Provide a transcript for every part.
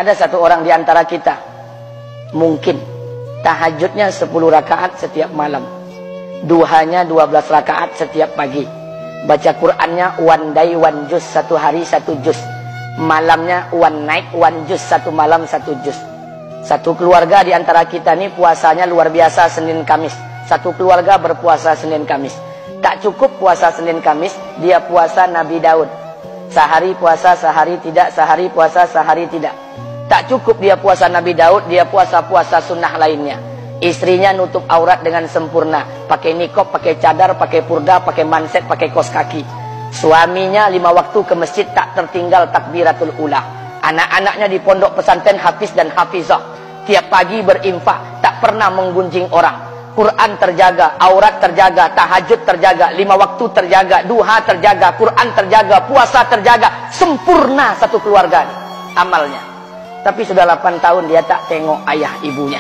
Ada satu orang di antara kita mungkin tahajudnya 10 rakaat setiap malam, duhanya 12 rakaat setiap pagi, baca Qur'annya one day one juz, satu hari satu juz, malamnya one night one juz, satu malam satu juz. Satu keluarga di antara kita ini puasanya luar biasa Senin Kamis. Satu keluarga berpuasa Senin Kamis. Tak cukup puasa Senin Kamis, dia puasa Nabi Daud. Sehari puasa, sehari tidak, sehari puasa, sehari tidak. Tak cukup dia puasa Nabi Daud, dia puasa-puasa sunnah lainnya. Istrinya nutup aurat dengan sempurna, pakai nikob, pakai cadar, pakai purda, pakai manset, pakai kos kaki. Suaminya 5 waktu ke masjid tak tertinggal takbiratul ula. Anak-anaknya di pondok pesantren hafiz dan hafizah. Tiap pagi berinfak, tak pernah menggunjing orang. Quran terjaga, aurat terjaga, tahajud terjaga, 5 waktu terjaga, duha terjaga, Quran terjaga, puasa terjaga. Sempurna satu keluarga amalnya. Tapi sudah 8 tahun dia tak tengok ayah ibunya.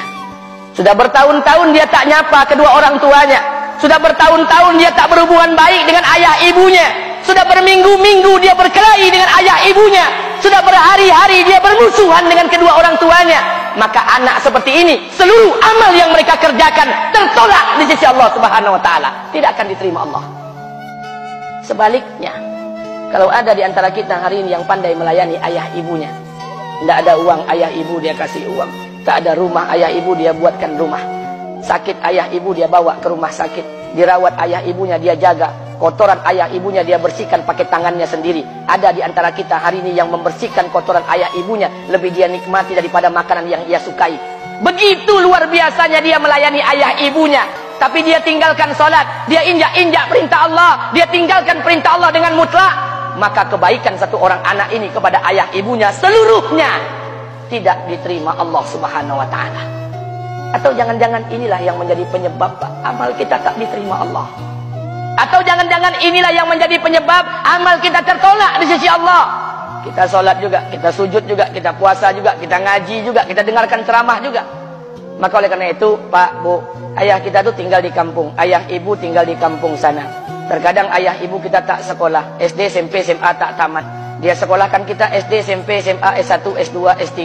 Sudah bertahun-tahun dia tak nyapa kedua orang tuanya. Sudah bertahun-tahun dia tak berhubungan baik dengan ayah ibunya. Sudah berminggu-minggu dia berkelahi dengan ayah ibunya. Sudah berhari-hari dia bermusuhan dengan kedua orang tuanya. Maka anak seperti ini, seluruh amal yang mereka kerjakan tertolak di sisi Allah Subhanahu wa taala, tidak akan diterima Allah. Sebaliknya, kalau ada di antara kita hari ini yang pandai melayani ayah ibunya, tidak ada uang ayah ibu dia kasih uang, tak ada rumah ayah ibu dia buatkan rumah, sakit ayah ibu dia bawa ke rumah sakit, dirawat ayah ibunya dia jaga, kotoran ayah ibunya dia bersihkan pakai tangannya sendiri. Ada di antara kita hari ini yang membersihkan kotoran ayah ibunya lebih dia nikmati daripada makanan yang ia sukai. Begitu luar biasanya dia melayani ayah ibunya. Tapi dia tinggalkan sholat, dia injak-injak perintah Allah, dia tinggalkan perintah Allah dengan mutlak. Maka kebaikan satu orang anak ini kepada ayah ibunya seluruhnya tidak diterima Allah Subhanahu wa taala. Atau jangan-jangan inilah yang menjadi penyebab amal kita tak diterima Allah. Atau jangan-jangan inilah yang menjadi penyebab amal kita tertolak di sisi Allah. Kita sholat juga, kita sujud juga, kita puasa juga, kita ngaji juga, kita dengarkan ceramah juga. Maka oleh karena itu, Pak, Bu, ayah kita tuh tinggal di kampung, ayah ibu tinggal di kampung sana. Terkadang ayah ibu kita tak sekolah, SD, SMP, SMA tak tamat. Dia sekolahkan kita SD, SMP, SMA, S1, S2, S3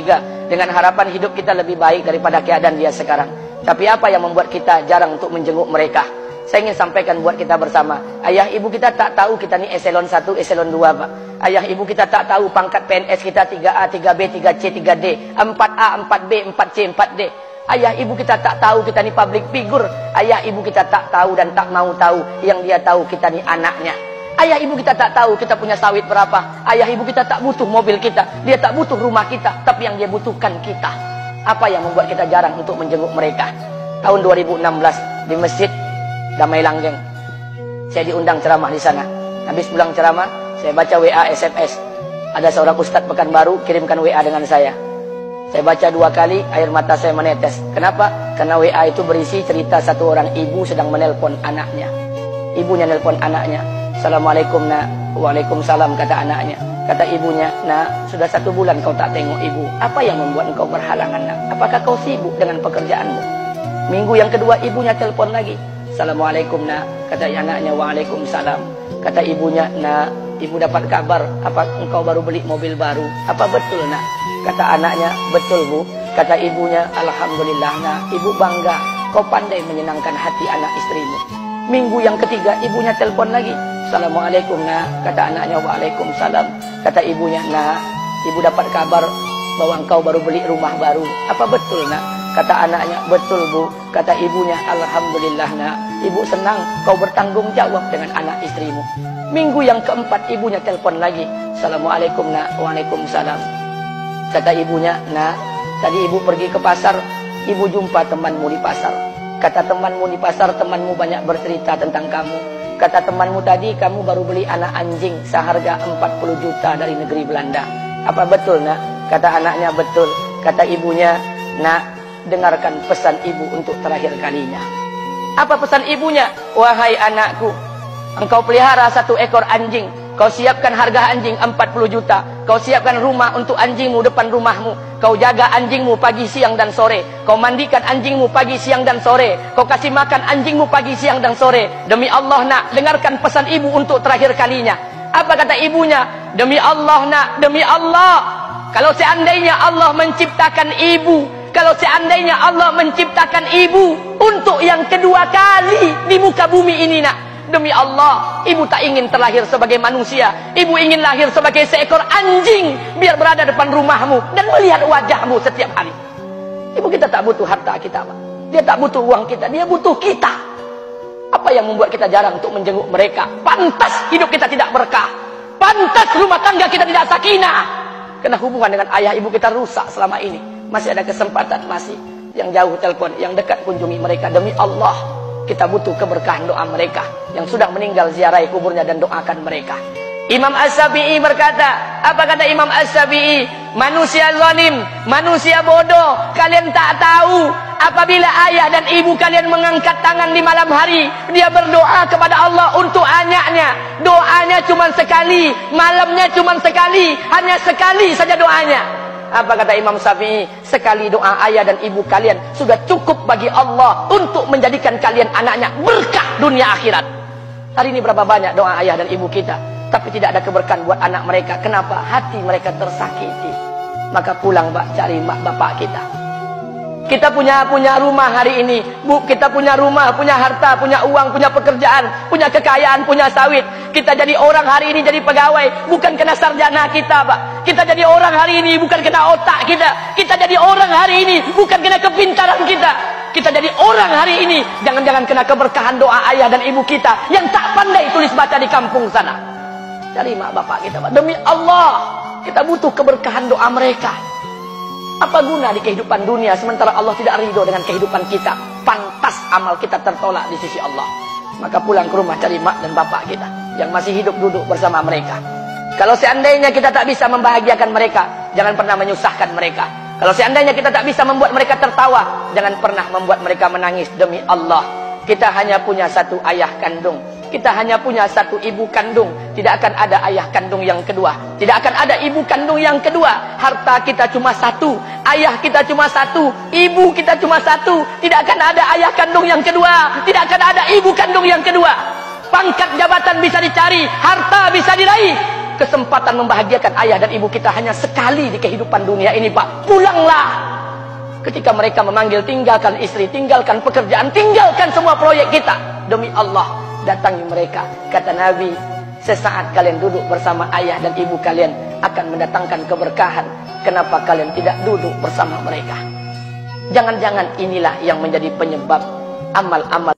dengan harapan hidup kita lebih baik daripada keadaan dia sekarang. Tapi apa yang membuat kita jarang untuk menjenguk mereka? Saya ingin sampaikan buat kita bersama. Ayah ibu kita tak tahu kita ni eselon 1, eselon 2, Pak. Ayah ibu kita tak tahu pangkat PNS kita 3A, 3B, 3C, 3D, 4A, 4B, 4C, 4D. Ayah ibu kita tak tahu kita ni public figure. Ayah ibu kita tak tahu dan tak mau tahu. Yang dia tahu kita ni anaknya. Ayah ibu kita tak tahu kita punya sawit berapa. Ayah ibu kita tak butuh mobil kita. Dia tak butuh rumah kita. Tapi yang dia butuhkan kita. Apa yang membuat kita jarang untuk menjenguk mereka? Tahun 2016 di Masjid Damai Langgeng, saya diundang ceramah di sana. Habis pulang ceramah, saya baca WA SMS. Ada seorang ustadz Pekanbaru kirimkan WA dengan saya. Saya baca 2 kali, air mata saya menetes. Kenapa? Karena WA itu berisi cerita satu orang ibu sedang menelpon anaknya. Ibunya nelpon anaknya. Assalamualaikum nak. Waalaikumsalam kata anaknya. Kata ibunya, nak, sudah 1 bulan kau tak tengok ibu. Apa yang membuat engkau berhalangan nak? Apakah kau sibuk dengan pekerjaanmu? Minggu yang kedua ibunya telepon lagi. Assalamualaikum nak. Kata anaknya, waalaikumsalam. Kata ibunya, nak, ibu dapat kabar apa engkau baru beli mobil baru. Apa betul nak? Kata anaknya, betul bu. Kata ibunya, alhamdulillah nak, ibu bangga. Kau pandai menyenangkan hati anak istrimu. Minggu yang ketiga ibunya telepon lagi. Assalamualaikum nak. Kata anaknya, waalaikumsalam. Kata ibunya, nak, ibu dapat kabar bahwa engkau baru beli rumah baru. Apa betul nak? Kata anaknya, betul bu. Kata ibunya, alhamdulillah nak, ibu senang kau bertanggung jawab dengan anak istrimu. Minggu yang keempat ibunya telepon lagi. Assalamualaikum nak. Waalaikumsalam. Kata ibunya, nak, tadi ibu pergi ke pasar, ibu jumpa temanmu di pasar. Kata temanmu di pasar, temanmu banyak bercerita tentang kamu. Kata temanmu tadi, kamu baru beli anak anjing seharga 40 juta dari negeri Belanda. Apa betul nak? Kata anaknya, betul. Kata ibunya, nak, dengarkan pesan ibu untuk terakhir kalinya. Apa pesan ibunya? Wahai anakku, engkau pelihara 1 ekor anjing. Kau siapkan harga anjing 40 juta. Kau siapkan rumah untuk anjingmu depan rumahmu. Kau jaga anjingmu pagi, siang, dan sore. Kau mandikan anjingmu pagi, siang, dan sore. Kau kasih makan anjingmu pagi, siang, dan sore. Demi Allah nak, dengarkan pesan ibu untuk terakhir kalinya. Apa kata ibunya? Demi Allah nak, demi Allah, Kalau seandainya Allah menciptakan ibu, kalau seandainya Allah menciptakan ibu untuk yang kedua kali di muka bumi ini, nak, demi Allah, ibu tak ingin terlahir sebagai manusia. Ibu ingin lahir sebagai seekor anjing, biar berada depan rumahmu dan melihat wajahmu setiap hari. Ibu kita tak butuh harta kita, Pak. Dia tak butuh uang kita, dia butuh kita. Apa yang membuat kita jarang untuk menjenguk mereka? Pantas hidup kita tidak berkah, pantas rumah tangga kita tidak sakinah, karena hubungan dengan ayah ibu kita rusak selama ini. Masih ada kesempatan, masih yang jauh telepon, yang dekat kunjungi mereka. Demi Allah, kita butuh keberkahan doa mereka. Yang sudah meninggal, ziarahi kuburnya dan doakan mereka. Imam As-Syafi'i berkata, apa kata Imam As-Syafi'i? Manusia zalim, manusia bodoh, kalian tak tahu apabila ayah dan ibu kalian mengangkat tangan di malam hari, dia berdoa kepada Allah untuk anaknya. Doanya cuma sekali, malamnya cuma sekali, hanya sekali saja doanya. Apa kata Imam Syafi'i? Sekali doa ayah dan ibu kalian sudah cukup bagi Allah untuk menjadikan kalian anaknya berkah dunia akhirat. Hari ini berapa banyak doa ayah dan ibu kita, tapi tidak ada keberkahan buat anak mereka. Kenapa? Hati mereka tersakiti. Maka pulang, Pak, cari mak bapak kita. Kita punya rumah hari ini, Bu, kita punya rumah, punya harta, punya uang, punya pekerjaan, punya kekayaan, punya sawit. Kita jadi orang hari ini, jadi pegawai, bukan kena sarjana kita, Pak. Kita jadi orang hari ini bukan kena otak kita. Kita jadi orang hari ini bukan kena kepintaran kita. Kita jadi orang hari ini jangan-jangan kena keberkahan doa ayah dan ibu kita yang tak pandai tulis baca di kampung sana. Cari mak bapak kita, Pak. Demi Allah, kita butuh keberkahan doa mereka. Apa guna di kehidupan dunia sementara Allah tidak ridho dengan kehidupan kita? Pantas amal kita tertolak di sisi Allah. Maka pulang ke rumah, cari mak dan bapak kita yang masih hidup, duduk bersama mereka. Kalau seandainya kita tak bisa membahagiakan mereka, jangan pernah menyusahkan mereka. Kalau seandainya kita tak bisa membuat mereka tertawa, jangan pernah membuat mereka menangis. Demi Allah, kita hanya punya satu ayah kandung, kita hanya punya satu ibu kandung. Tidak akan ada ayah kandung yang kedua, tidak akan ada ibu kandung yang kedua. Harta kita cuma satu, ayah kita cuma satu, ibu kita cuma satu. Tidak akan ada ayah kandung yang kedua, tidak akan ada ibu kandung yang kedua. Pangkat jabatan bisa dicari, harta bisa diraih, kesempatan membahagiakan ayah dan ibu kita hanya sekali di kehidupan dunia ini, Pak. Pulanglah. Ketika mereka memanggil, tinggalkan istri, tinggalkan pekerjaan, tinggalkan semua proyek kita. Demi Allah, datangi mereka. Kata Nabi, sesaat kalian duduk bersama ayah dan ibu kalian akan mendatangkan keberkahan. Kenapa kalian tidak duduk bersama mereka? Jangan-jangan inilah yang menjadi penyebab amal-amal